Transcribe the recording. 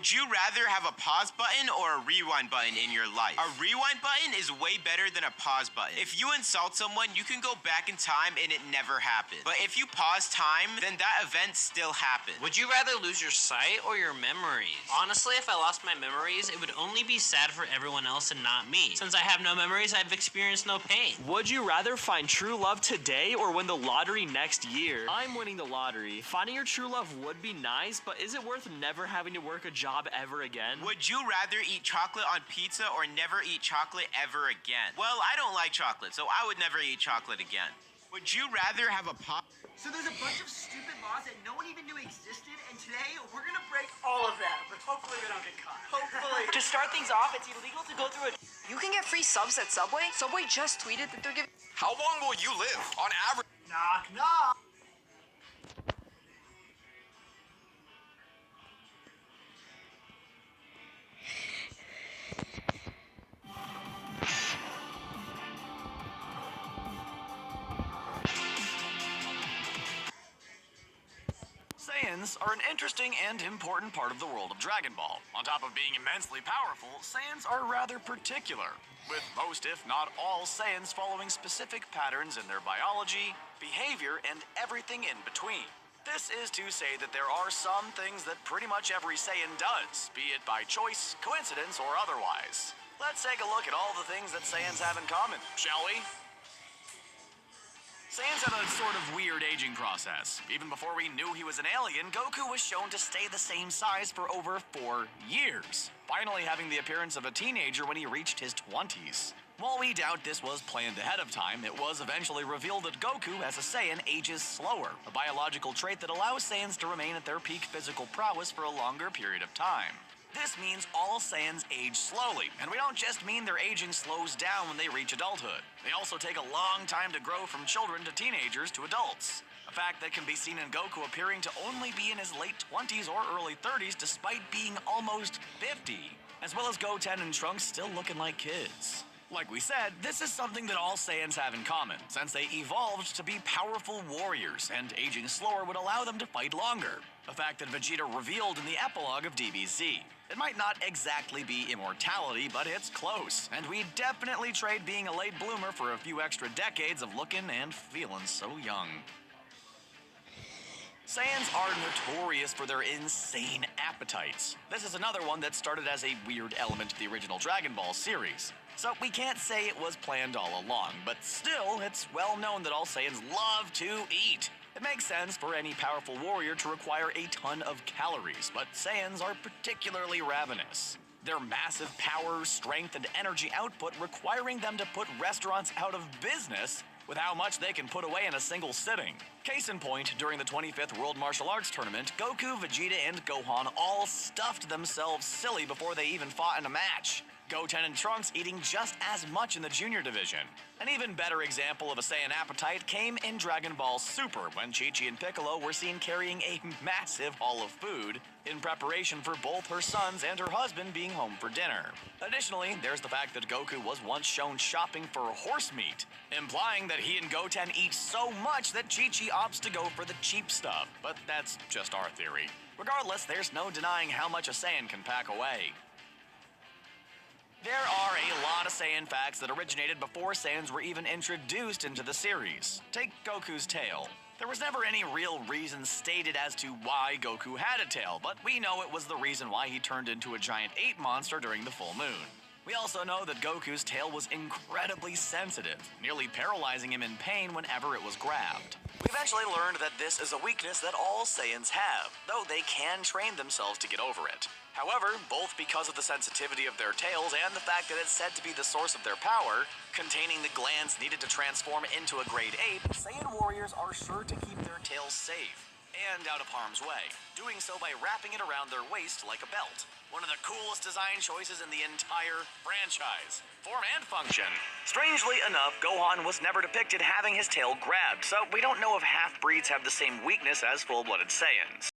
Would you rather have a pause button or a rewind button in your life? A rewind button is way better than a pause button. If you insult someone, you can go back in time and it never happened. But if you pause time, then that event still happened. Would you rather lose your sight or your memories? Honestly, if I lost my memories, it would only be sad for everyone else and not me. Since I have no memories, I've experienced no pain. Would you rather find true love today or win the lottery next year? I'm winning the lottery. Finding your true love would be nice, but is it worth never having to work a job ever again? Would you rather eat chocolate on pizza or never eat chocolate ever again? Well, I don't like chocolate, so I would never eat chocolate again. Would you rather have a pop? So there's a bunch of stupid laws that no one even knew existed, and today we're gonna break all of them. But hopefully we don't get caught. Hopefully. To start things off, it's illegal to go through a... You can get free subs at Subway? Subway just tweeted that they're giving... How long will you live on average? Knock, knock. Saiyans are an interesting and important part of the world of Dragon Ball. On top of being immensely powerful, Saiyans are rather particular, with most if not all Saiyans following specific patterns in their biology, behavior, and everything in between. This is to say that there are some things that pretty much every Saiyan does, be it by choice, coincidence, or otherwise. Let's take a look at all the things that Saiyans have in common, shall we? Saiyans have a sort of weird aging process. Even before we knew he was an alien, Goku was shown to stay the same size for over 4 years, finally having the appearance of a teenager when he reached his 20s. While we doubt this was planned ahead of time, it was eventually revealed that Goku, as a Saiyan, ages slower, a biological trait that allows Saiyans to remain at their peak physical prowess for a longer period of time. This means all Saiyans age slowly, and we don't just mean their aging slows down when they reach adulthood. They also take a long time to grow from children to teenagers to adults. A fact that can be seen in Goku appearing to only be in his late 20s or early 30s despite being almost 50, as well as Goten and Trunks still looking like kids. Like we said, this is something that all Saiyans have in common, since they evolved to be powerful warriors, and aging slower would allow them to fight longer. A fact that Vegeta revealed in the epilogue of DBZ. It might not exactly be immortality, but it's close, and we'd definitely trade being a late bloomer for a few extra decades of looking and feeling so young. Saiyans are notorious for their insane appetites. This is another one that started as a weird element to the original Dragon Ball series. So we can't say it was planned all along, but still, it's well known that all Saiyans love to eat. It makes sense for any powerful warrior to require a ton of calories, but Saiyans are particularly ravenous. Their massive power, strength, and energy output requiring them to put restaurants out of business with how much they can put away in a single sitting. Case in point, during the 25th World Martial Arts Tournament, Goku, Vegeta, and Gohan all stuffed themselves silly before they even fought in a match. Goten and Trunks eating just as much in the junior division. An even better example of a Saiyan appetite came in Dragon Ball Super, when Chi-Chi and Piccolo were seen carrying a massive haul of food in preparation for both her sons and her husband being home for dinner. Additionally, there's the fact that Goku was once shown shopping for horse meat, implying that he and Goten eat so much that Chi-Chi opts to go for the cheap stuff, but that's just our theory. Regardless, there's no denying how much a Saiyan can pack away. There are a lot of Saiyan facts that originated before Saiyans were even introduced into the series. Take Goku's tail. There was never any real reason stated as to why Goku had a tail, but we know it was the reason why he turned into a giant ape monster during the full moon. We also know that Goku's tail was incredibly sensitive, nearly paralyzing him in pain whenever it was grabbed. We eventually learned that this is a weakness that all Saiyans have, though they can train themselves to get over it. However, both because of the sensitivity of their tails and the fact that it's said to be the source of their power, containing the glands needed to transform into a great ape, Saiyan warriors are sure to keep their tails safe and out of harm's way, doing so by wrapping it around their waist like a belt. One of the coolest design choices in the entire franchise. Form and function. Strangely enough, Gohan was never depicted having his tail grabbed, so we don't know if half-breeds have the same weakness as full-blooded Saiyans.